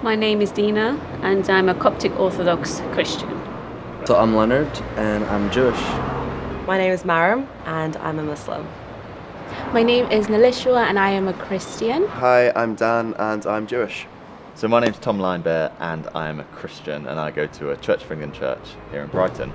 My name is Dina, and I'm a Coptic Orthodox Christian. So I'm Leonard, and I'm Jewish. My name is Maram, and I'm a Muslim. My name is Nalishwa, and I am a Christian. Hi, I'm Dan, and I'm Jewish. So my name's Tom Linebear, and I am a Christian, and I go to a Church of England church here in Brighton.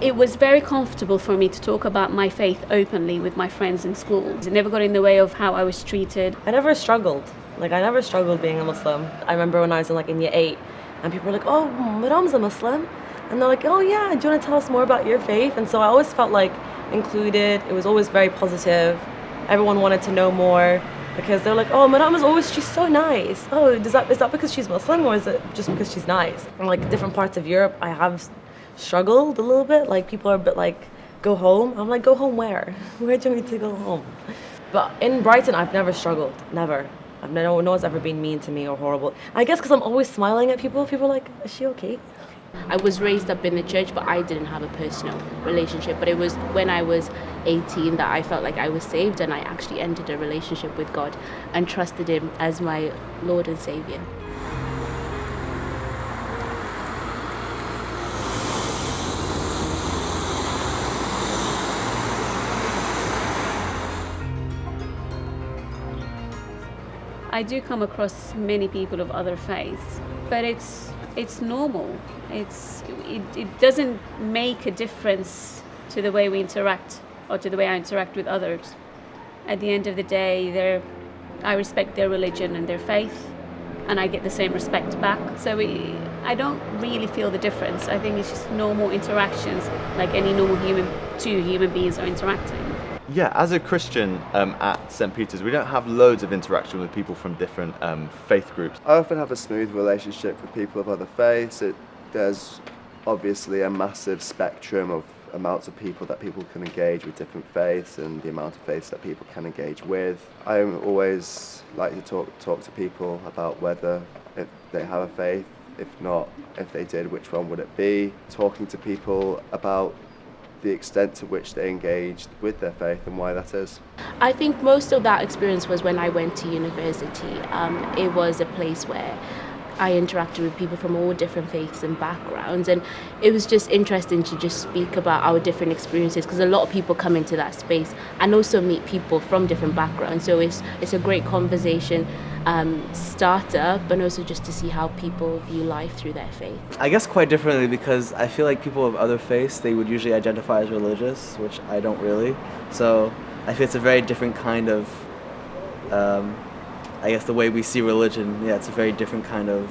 It was very comfortable for me to talk about my faith openly with my friends in school. It never got in the way of how I was treated. I never struggled. I never struggled being a Muslim. I remember when I was in year 8, and people were like, "Oh, Madam's a Muslim," and they're like, "Oh yeah, do you want to tell us more about your faith?" And so I always felt included. It was always very positive. Everyone wanted to know more because they're like, "Oh, Madam she's so nice. Oh, is that because she's Muslim, or is it just because she's nice?" And different parts of Europe, I have struggled a little bit. People are a bit go home. I'm like, go home where? Where do you want me to go home? But in Brighton, I've never struggled. Never. No one's ever been mean to me or horrible. I guess because I'm always smiling at people. People are like, "Is she okay?" I was raised up in the church, but I didn't have a personal relationship. But it was when I was 18 that I felt like I was saved, and I actually entered a relationship with God and trusted Him as my Lord and Saviour. I do come across many people of other faiths, but it's normal. It doesn't make a difference to the way we interact or to the way I interact with others. At the end of the day, I respect their religion and their faith, and I get the same respect back. So I don't really feel the difference. I think it's just normal interactions, like any normal two human beings are interacting. Yeah, as a Christian at St. Peter's, we don't have loads of interaction with people from different faith groups. I often have a smooth relationship with people of other faiths. There's obviously a massive spectrum of amounts of people that people can engage with different faiths and the amount of faiths that people can engage with. I always like to talk to people about if they have a faith, if not, if they did, which one would it be? Talking to people about the extent to which they engaged with their faith and why that is. I think most of that experience was when I went to university. It was a place where I interacted with people from all different faiths and backgrounds, and it was just interesting to just speak about our different experiences, because a lot of people come into that space and also meet people from different backgrounds, so it's a great conversation starter, but also just to see how people view life through their faith. I guess quite differently, because I feel like people of other faiths, they would usually identify as religious, which I don't really. So I feel it's a very different kind of I guess the way we see religion, it's a very different kind of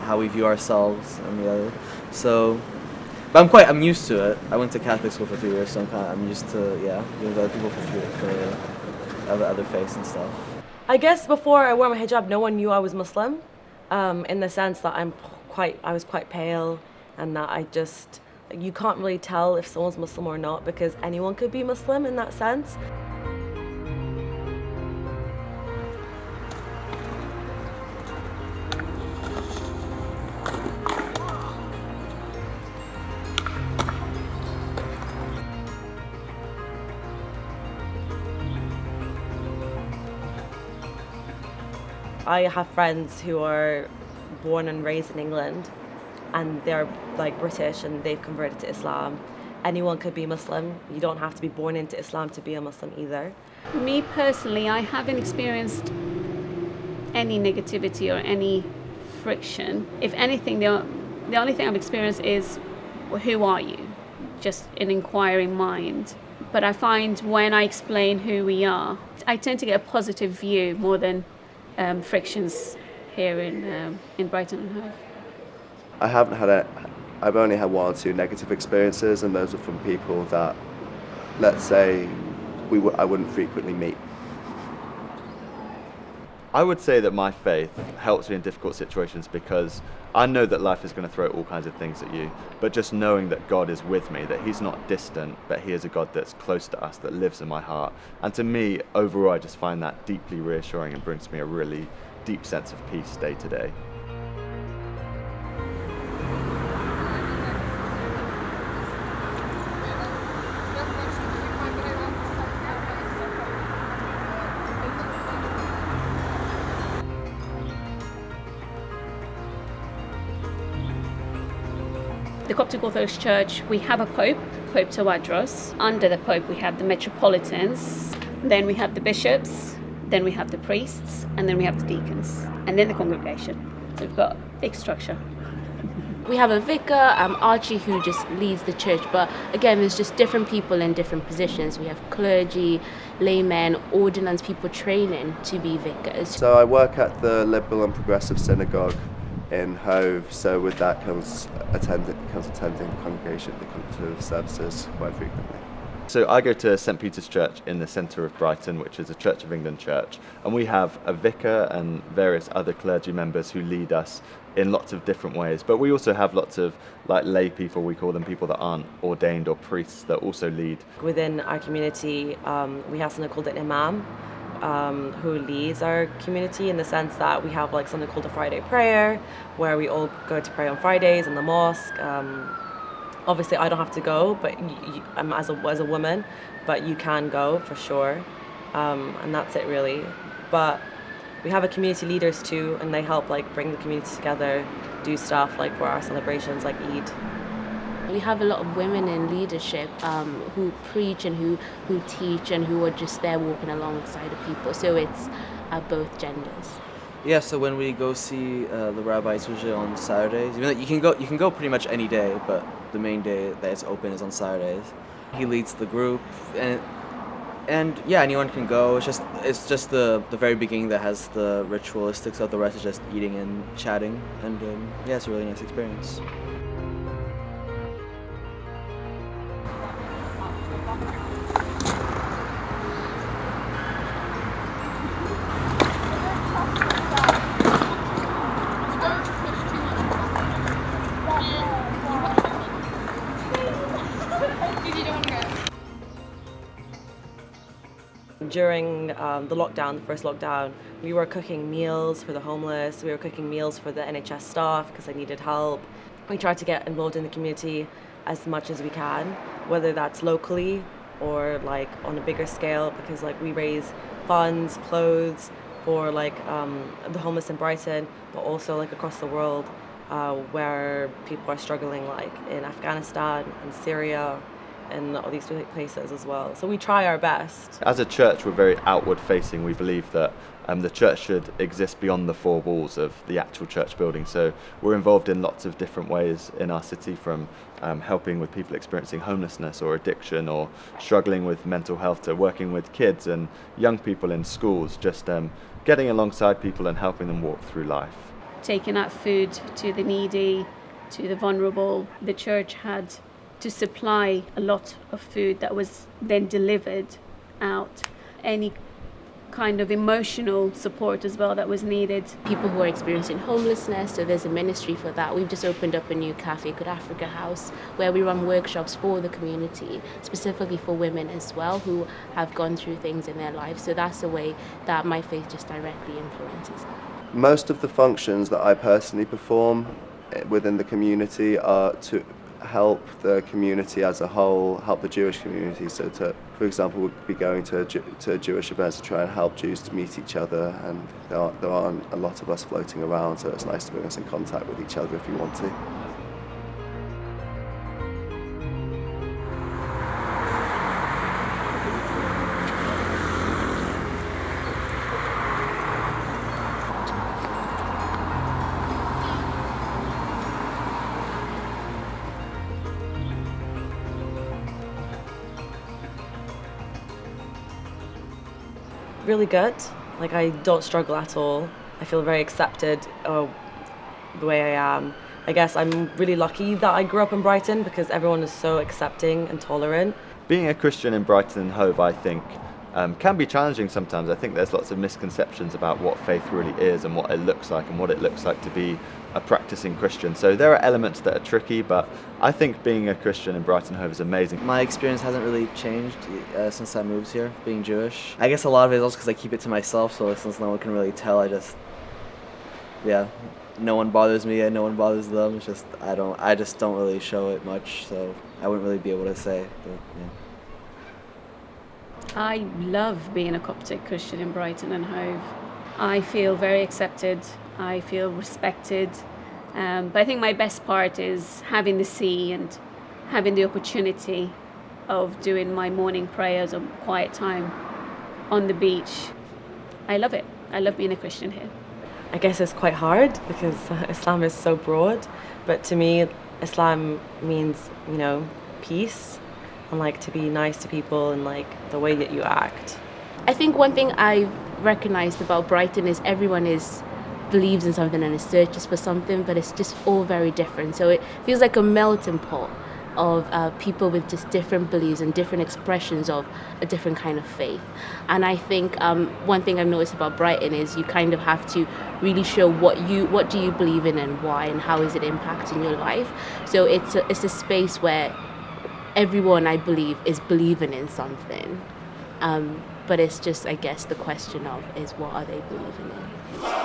how we view ourselves and the other. So, but I'm used to it. I went to Catholic school for 3 years, so I'm used to being with other people for other faiths and stuff. I guess before I wore my hijab, no one knew I was Muslim, in the sense that I was quite pale, and that you can't really tell if someone's Muslim or not, because anyone could be Muslim in that sense. I have friends who are born and raised in England, and they're British, and they've converted to Islam. Anyone could be Muslim. You don't have to be born into Islam to be a Muslim either. Me personally, I haven't experienced any negativity or any friction. If anything, the only thing I've experienced is, well, who are you? Just an inquiring mind. But I find when I explain who we are, I tend to get a positive view more than frictions here in Brighton and Hove. I've only had 1 or 2 negative experiences, and those are from people that, let's say, I wouldn't frequently meet. I would say that my faith helps me in difficult situations, because I know that life is going to throw all kinds of things at you, but just knowing that God is with me, that He's not distant, but He is a God that's close to us, that lives in my heart. And to me, overall, I just find that deeply reassuring and brings me a really deep sense of peace day to day. The Coptic Orthodox Church, we have a Pope, Pope Tawadros. Under the Pope, we have the metropolitans, then we have the bishops, then we have the priests, and then we have the deacons, and then the congregation. So we've got a big structure. We have a vicar, Archie, who just leads the church, but again, there's just different people in different positions. We have clergy, laymen, ordinance, people training to be vicars. So I work at the Liberal and Progressive Synagogue in Hove, so with that comes attending the congregation, the services quite frequently. So I go to St Peter's Church in the centre of Brighton, which is a Church of England church, and we have a vicar and various other clergy members who lead us in lots of different ways. But we also have lots of lay people, we call them people that aren't ordained, or priests that also lead. Within our community, we have something called an imam, who leads our community, in the sense that we have something called a Friday prayer, where we all go to pray on Fridays in the mosque. Obviously, I don't have to go, but as a woman, but you can go for sure, and that's it really. But we have community leaders too, and they help bring the community together, do stuff for our celebrations like Eid. We have a lot of women in leadership who preach and who teach and who are just there walking alongside of people. So it's both genders. Yeah, so when we go see the rabbis, usually on Saturdays, even though you can go pretty much any day, but the main day that it's open is on Saturdays. He leads the group, and yeah, anyone can go. It's just the very beginning that has the ritualistic stuff. The rest is just eating and chatting, and yeah, it's a really nice experience. During the first lockdown, we were cooking meals for the homeless, we were cooking meals for the NHS staff because they needed help. We tried to get involved in the community as much as we can, whether that's locally or on a bigger scale, because we raise funds, clothes for the homeless in Brighton, but also across the world where people are struggling, in Afghanistan and Syria and all these places as well. So we try our best. As a church, we're very outward facing. We believe that the church should exist beyond the four walls of the actual church building. So we're involved in lots of different ways in our city, from helping with people experiencing homelessness or addiction or struggling with mental health, to working with kids and young people in schools, just getting alongside people and helping them walk through life. Taking out food to the needy, to the vulnerable. The church had to supply a lot of food that was then delivered out. Any kind of emotional support as well that was needed. People who are experiencing homelessness, so there's a ministry for that. We've just opened up a new cafe called Africa House, where we run workshops for the community, specifically for women as well, who have gone through things in their lives. So that's a way that my faith just directly influences. Most of the functions that I personally perform within the community are to help the community as a whole, help the Jewish community. So for example, we'll be going to Jewish events to try and help Jews to meet each other, and there aren't a lot of us floating around, so it's nice to bring us in contact with each other if you want to. Really good. I don't struggle at all. I feel very accepted the way I am. I guess I'm really lucky that I grew up in Brighton, because everyone is so accepting and tolerant. Being a Christian in Brighton and Hove, I think, can be challenging sometimes. I think there's lots of misconceptions about what faith really is and what it looks like and what it looks like to be a practicing Christian. So there are elements that are tricky, but I think being a Christian in Brighton and Hove is amazing. My experience hasn't really changed since I moved here, being Jewish. I guess a lot of it is also because I keep it to myself, so since no one can really tell, I just yeah, no one bothers me and no one bothers them. It's just I just don't really show it much, so I wouldn't really be able to say. But, yeah. I love being a Coptic Christian in Brighton and Hove. I feel very accepted. I feel respected. But I think my best part is having the sea and having the opportunity of doing my morning prayers or quiet time on the beach. I love it. I love being a Christian here. I guess it's quite hard because Islam is so broad, but to me, Islam means, peace and like to be nice to people and like the way that you act. I think one thing I recognized about Brighton is everyone believes in something and searches for something, but it's just all very different. So it feels like a melting pot of people with just different beliefs and different expressions of a different kind of faith. And I think one thing I've noticed about Brighton is you kind of have to really show what do you believe in and why and how is it impacting your life. So it's a space where everyone, I believe, is believing in something. But it's just, I guess, the question of is what are they believing in?